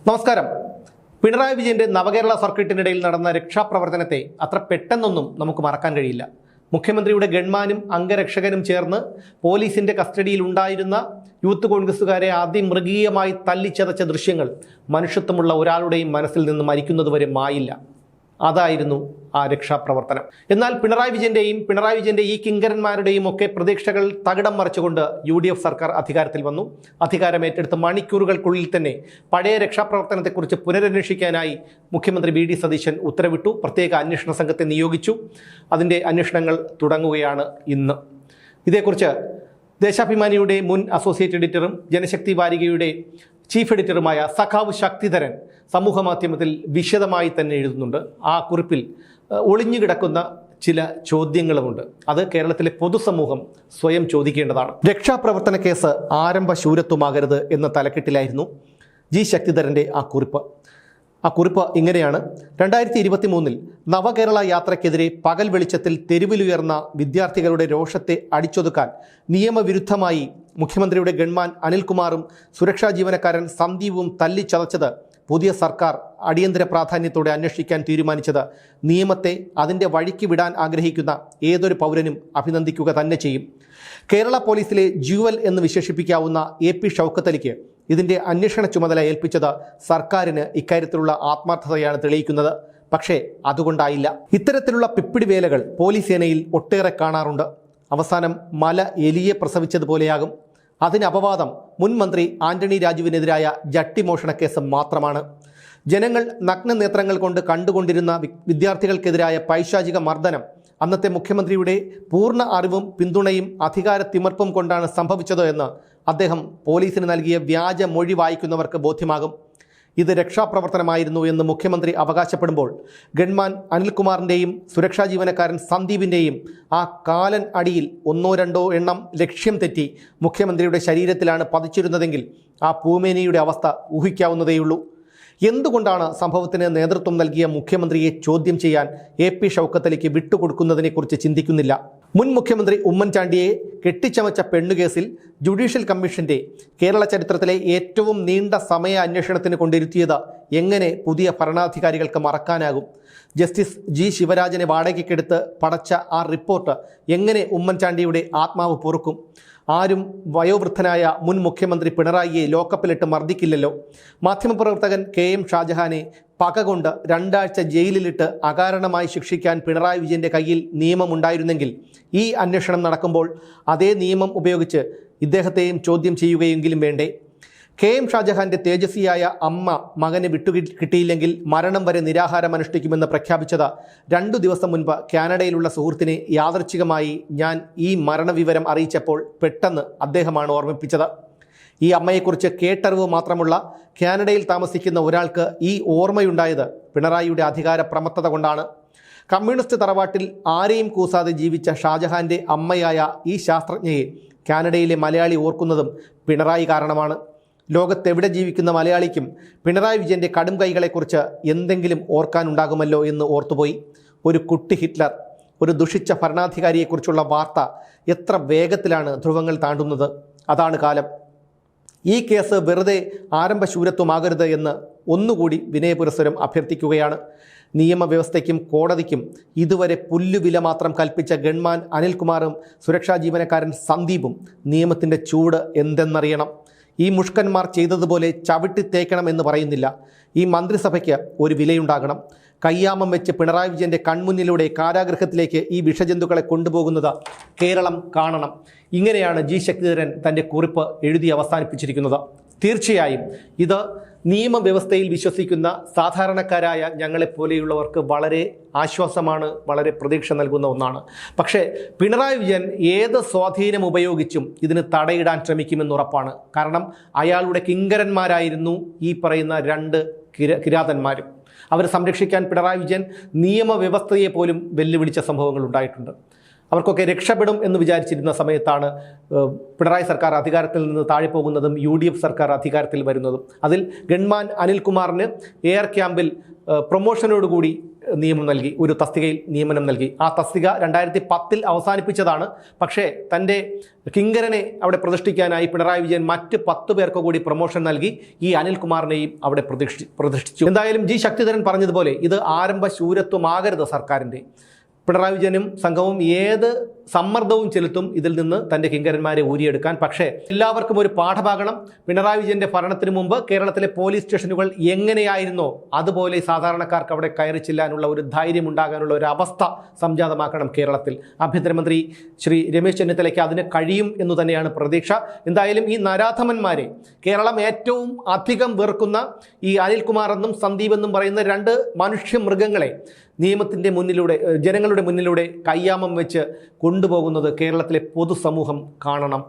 നമസ്കാരം. പിണറായി വിജയന്റെ നവകേരള സർക്കിട്ടിനിടയിൽ നടന്ന രക്ഷാപ്രവർത്തനത്തെ അത്ര പെട്ടെന്നൊന്നും നമുക്ക് മറക്കാൻ കഴിയില്ല. മുഖ്യമന്ത്രിയുടെ ഗൺമാനും അംഗരക്ഷകനും ചേർന്ന് പോലീസിന്റെ കസ്റ്റഡിയിൽ ഉണ്ടായിരുന്ന യൂത്ത് കോൺഗ്രസുകാരെ അതിമൃഗീയമായി തല്ലിച്ചതച്ച ദൃശ്യങ്ങൾ മനുഷ്യത്വമുള്ള ഒരാളുടെയും മനസ്സിൽ നിന്ന് മരിക്കുന്നതുവരെ മായില്ല. അതായിരുന്നു ആ രക്ഷാപ്രവർത്തനം. എന്നാൽ പിണറായി വിജയന്റെ ഈ കിങ്കരന്മാരുടെയും ഒക്കെ പ്രതീക്ഷകൾ തകിടം മറിച്ചുകൊണ്ട് UDF സർക്കാർ അധികാരത്തിൽ വന്നു. അധികാരമേറ്റെടുത്ത മണിക്കൂറുകൾക്കുള്ളിൽ തന്നെ പഴയ രക്ഷാപ്രവർത്തനത്തെക്കുറിച്ച് പുനരന്വേഷിക്കാനായി മുഖ്യമന്ത്രി VD സതീശൻ ഉത്തരവിട്ടു. പ്രത്യേക അന്വേഷണ സംഘത്തെ നിയോഗിച്ചു. അതിൻ്റെ അന്വേഷണങ്ങൾ തുടങ്ങുകയാണ് ഇന്ന്. ഇതേക്കുറിച്ച് ദേശാഭിമാനിയുടെ മുൻ അസോസിയേറ്റ് എഡിറ്ററും ജനശക്തി വാരികയുടെ ചീഫ് എഡിറ്ററുമായ സഖാവ് ശക്തിധരൻ സമൂഹ മാധ്യമത്തിൽ വിശദമായി തന്നെ എഴുതുന്നുണ്ട്. ആ കുറിപ്പിൽ ഒളിഞ്ഞുകിടക്കുന്ന ചില ചോദ്യങ്ങളുമുണ്ട്. അത് കേരളത്തിലെ പൊതുസമൂഹം സ്വയം ചോദിക്കേണ്ടതാണ്. രക്ഷാപ്രവർത്തന കേസ് ആരംഭ ശൂരത്വമാകരുത് എന്ന തലക്കെട്ടിലായിരുന്നു ശക്തിധരൻ്റെ ആ കുറിപ്പ് ഇങ്ങനെയാണ്: 2023 നവകേരള യാത്രയ്ക്കെതിരെ പകൽ വെളിച്ചത്തിൽ തെരുവിലുയർന്ന വിദ്യാർത്ഥികളുടെ രോഷത്തെ അടിച്ചൊതുക്കാൻ നിയമവിരുദ്ധമായി മുഖ്യമന്ത്രിയുടെ ഗൺമാൻ അനിൽകുമാറും സുരക്ഷാ ജീവനക്കാരൻ സന്ദീപും തല്ലിച്ചതച്ചത് പുതിയ സർക്കാർ അടിയന്തര പ്രാധാന്യത്തോടെ അന്വേഷിക്കാൻ തീരുമാനിച്ചത് നിയമത്തെ അതിൻ്റെ വഴിക്ക് വിടാൻ ആഗ്രഹിക്കുന്ന ഏതൊരു പൗരനും അഭിനന്ദിക്കുക തന്നെ ചെയ്യും. കേരള പോലീസിലെ ജ്യുവൽ എന്ന് വിശേഷിപ്പിക്കാവുന്ന AP ഷൗക്കത്ത് അലിക്ക് ഇതിൻ്റെ അന്വേഷണ ചുമതല ഏൽപ്പിച്ചത് സർക്കാരിന് ഇക്കാര്യത്തിലുള്ള ആത്മാർത്ഥതയാണ് തെളിയിക്കുന്നത്. പക്ഷേ അതുകൊണ്ടായില്ല. ഇത്തരത്തിലുള്ള പിപ്പിടിവേലകൾ പോലീസ് സേനയിൽ ഒട്ടേറെ കാണാറുണ്ട്. അവസാനം മല എലിയെ പ്രസവിച്ചതുപോലെയാകും. അതിന് അപവാദം മുൻ മന്ത്രി ആന്റണി രാജുവിനെതിരായ ജട്ടിമോഷണ കേസ് മാത്രമാണ്. ജനങ്ങൾ നഗ്നനേത്രങ്ങൾ കൊണ്ട് കണ്ടുകൊണ്ടിരുന്ന വിദ്യാർത്ഥികൾക്കെതിരായ പൈശാചിക മർദ്ദനം അന്നത്തെ മുഖ്യമന്ത്രിയുടെ പൂർണ്ണ അറിവും പിന്തുണയും അധികാര തിമർപ്പും കൊണ്ടാണ് സംഭവിച്ചത് എന്ന് അദ്ദേഹം പോലീസിന് നൽകിയ വ്യാജ മൊഴി വായിക്കുന്നവർക്ക് ബോധ്യമാകും. ഇത് രക്ഷാപ്രവർത്തനമായിരുന്നു എന്ന് മുഖ്യമന്ത്രി അവകാശപ്പെടുമ്പോൾ ഗൺമാൻ അനിൽകുമാറിൻ്റെയും സുരക്ഷാ ജീവനക്കാരൻ സന്ദീപിൻ്റെയും ആ കാലൻ അടിയിൽ 1-2 എണ്ണം ലക്ഷ്യം തെറ്റി മുഖ്യമന്ത്രിയുടെ ശരീരത്തിലാണ് പതിച്ചിരുന്നതെങ്കിൽ ആ പൂമേനിയുടെ അവസ്ഥ ഊഹിക്കാവുന്നതേയുള്ളൂ. എന്തുകൊണ്ടാണ് സംഭവത്തിന് നേതൃത്വം നൽകിയ മുഖ്യമന്ത്രിയെ ചോദ്യം ചെയ്യാൻ AP ഷൗക്കത്ത് അലിക്ക് വിട്ടുകൊടുക്കുന്നതിനെക്കുറിച്ച് ചിന്തിക്കുന്നില്ല? മുൻ മുഖ്യമന്ത്രി ഉമ്മൻചാണ്ടിയെ കെട്ടിച്ചമച്ച പെണ്ണുകേസിൽ ജുഡീഷ്യൽ കമ്മീഷന്റെ കേരള ചരിത്രത്തിലെ ഏറ്റവും നീണ്ട സമയ അന്വേഷണത്തിന് കൊണ്ടിരുത്തിയത് എങ്ങനെ പുതിയ ഭരണാധികാരികൾക്ക് മറക്കാനാകും? ജസ്റ്റിസ് ശിവരാജനെ വാടകയ്ക്കെടുത്ത് പടച്ച ആ റിപ്പോർട്ട് എങ്ങനെ ഉമ്മൻചാണ്ടിയുടെ ആത്മാവ് പൊറുക്കും? ആരും വയോവൃദ്ധനായ മുൻ മുഖ്യമന്ത്രി പിണറായിയെ ലോക്കപ്പിലിട്ട് മർദ്ദിക്കില്ലല്ലോ. മാധ്യമപ്രവർത്തകൻ KM ഷാജഹാനെ പകകൊണ്ട് 2 ആഴ്ച ജയിലിലിട്ട് അകാരണമായി ശിക്ഷിക്കാൻ പിണറായി വിജയൻ്റെ കയ്യിൽ നിയമമുണ്ടായിരുന്നെങ്കിൽ ഈ അന്വേഷണം നടക്കുമ്പോൾ അതേ നിയമം ഉപയോഗിച്ച് ഇദ്ദേഹത്തെയും ചോദ്യം ചെയ്യുകയെങ്കിലും വേണ്ടേ? KM ഷാജഹാൻ്റെ തേജസ്വിയായ അമ്മ മകനെ വിട്ടുകിട്ടിയില്ലെങ്കിൽ മരണം വരെ നിരാഹാരം അനുഷ്ഠിക്കുമെന്ന് പ്രഖ്യാപിച്ചത് 2 ദിവസം മുൻപ് കാനഡയിലുള്ള സുഹൃത്തിനെ യാദൃച്ഛികമായി ഞാൻ ഈ മരണവിവരം അറിയിച്ചപ്പോൾ പെട്ടെന്ന് അദ്ദേഹമാണ് ഓർമ്മിപ്പിച്ചത്. ഈ അമ്മയെക്കുറിച്ച് കേട്ടറിവ് മാത്രമുള്ള കാനഡയിൽ താമസിക്കുന്ന ഒരാൾക്ക് ഈ ഓർമ്മയുണ്ടായത് പിണറായിയുടെ അധികാര പ്രമത്തത കൊണ്ടാണ്. കമ്മ്യൂണിസ്റ്റ് തറവാട്ടിൽ ആരെയും കൂസാതെ ജീവിച്ച ഷാജഹാൻ്റെ അമ്മയായ ഈ ശാസ്ത്രജ്ഞയെ കാനഡയിലെ മലയാളി ഓർക്കുന്നതും പിണറായി കാരണമാണ്. ലോകത്തെവിടെ ജീവിക്കുന്ന മലയാളിക്കും പിണറായി വിജയൻ്റെ കടും കൈകളെക്കുറിച്ച് എന്തെങ്കിലും ഓർക്കാനുണ്ടാകുമല്ലോ എന്ന് ഓർത്തുപോയി. ഒരു കുട്ടി ഹിറ്റ്ലർ, ഒരു ദുഷിച്ച ഭരണാധികാരിയെക്കുറിച്ചുള്ള വാർത്ത എത്ര വേഗത്തിലാണ് ധ്രുവങ്ങൾ താണ്ടുന്നത്. അതാണ് കാലം. ഈ കേസ് വെറുതെ ആരംഭശൂരത്വമാകരുത് എന്ന് ഒന്നുകൂടി വിനയപുരസ്സരം അഭ്യർത്ഥിക്കുകയാണ്. നിയമവ്യവസ്ഥയ്ക്കും കോടതിക്കും ഇതുവരെ പുല്ലുവില മാത്രം കൽപ്പിച്ച ഗൺമാൻ അനിൽകുമാറും സുരക്ഷാ ജീവനക്കാരൻ സന്ദീപും നിയമത്തിൻ്റെ ചൂട് എന്തെന്നറിയണം. ഈ മുഷ്കന്മാർ ചെയ്തതുപോലെ ചവിട്ടിത്തേക്കണം എന്ന് പറയുന്നില്ല. ഈ മന്ത്രിസഭയ്ക്ക് ഒരു വിലയുണ്ടാകണം. കയ്യാമം വെച്ച് പിണറായി വിജയൻ്റെ കൺമുന്നിലൂടെ കാരാഗൃഹത്തിലേക്ക് ഈ വിഷജന്തുക്കളെ കൊണ്ടുപോകുന്നത് കേരളം കാണണം. ഇങ്ങനെയാണ് ശക്തിധരൻ തൻ്റെ കുറിപ്പ് എഴുതി അവസാനിപ്പിച്ചിരിക്കുന്നത്. തീർച്ചയായും ഇത് നിയമവ്യവസ്ഥയിൽ വിശ്വസിക്കുന്ന സാധാരണക്കാരായ ഞങ്ങളെപ്പോലെയുള്ളവർക്ക് വളരെ ആശ്വാസമാണ്, വളരെ പ്രതീക്ഷ നൽകുന്ന ഒന്നാണ്. പക്ഷേ പിണറായി വിജയൻ ഏത് സ്വാധീനം ഉപയോഗിച്ചും ഇതിന് തടയിടാൻ ശ്രമിക്കുമെന്നുറപ്പാണ്. കാരണം അയാളുടെ കിങ്കരന്മാരായിരുന്നു ഈ പറയുന്ന 2 കിരാതന്മാരും. അവരെ സംരക്ഷിക്കാൻ പിണറായി വിജയൻ നിയമവ്യവസ്ഥയെ പോലും വെല്ലുവിളിച്ച സംഭവങ്ങൾ ഉണ്ടായിട്ടുണ്ട്. അവർക്കൊക്കെ രക്ഷപ്പെടും എന്ന് വിചാരിച്ചിരുന്ന സമയത്താണ് പിണറായി സർക്കാർ അധികാരത്തിൽ നിന്ന് താഴെ പോകുന്നതും UDF സർക്കാർ അധികാരത്തിൽ വരുന്നതും. അതിൽ ഗൺമാൻ അനിൽകുമാറിന് എയർ ക്യാമ്പിൽ പ്രൊമോഷനോടുകൂടി നിയമനം നൽകി, ഒരു തസ്തികയിൽ നിയമനം നൽകി. ആ തസ്തിക 2010 അവസാനിപ്പിച്ചതാണ്. പക്ഷേ തൻ്റെ കിങ്കരനെ അവിടെ പ്രതിഷ്ഠിക്കാനായി പിണറായി വിജയൻ മറ്റ് 10 പേർക്ക് കൂടി പ്രൊമോഷൻ നൽകി. ഈ അനിൽകുമാറിനെയും അവിടെ പ്രതിഷ്ഠിച്ചു. എന്തായാലും ജി ശക്തിധരൻ പറഞ്ഞതുപോലെ ഇത് ആരംഭ ശൂരത്വമാകരുത് സർക്കാരിൻ്റെ. പിണറായി വിജയനും സംഘവും ഏത് സമ്മർദ്ദവും ചെലുത്തും ഇതിൽ നിന്ന് തൻ്റെ കിങ്കരന്മാരെ ഊരിയെടുക്കാൻ. പക്ഷേ എല്ലാവർക്കും ഒരു പാഠഭാഗണം. പിണറായി വിജയൻ്റെ ഭരണത്തിന് മുമ്പ് കേരളത്തിലെ പോലീസ് സ്റ്റേഷനുകൾ എങ്ങനെയായിരുന്നോ അതുപോലെ സാധാരണക്കാർക്ക് അവിടെ കയറി ചെല്ലാനുള്ള ഒരു ധൈര്യം ഉണ്ടാകാനുള്ള ഒരു അവസ്ഥ സംജാതമാക്കണം കേരളത്തിൽ. ആഭ്യന്തരമന്ത്രി ശ്രീ രമേശ് ചെന്നിത്തലയ്ക്ക് അതിന് കഴിയും എന്ന് തന്നെയാണ് പ്രതീക്ഷ. എന്തായാലും ഈ നരാധമന്മാരെ, കേരളം ഏറ്റവും അധികം വെറുക്കുന്ന ഈ അനിൽകുമാർ എന്നും സന്ദീപ് എന്നും പറയുന്ന 2 മനുഷ്യമൃഗങ്ങളെ നിയമത്തിൻ്റെ മുന്നിലൂടെ, ജനങ്ങളുടെ മുന്നിലൂടെ കയ്യാമം വെച്ച് കൊണ്ടുപോകുന്നത് കേരളത്തിലെ പൊതുസമൂഹം കാണണം.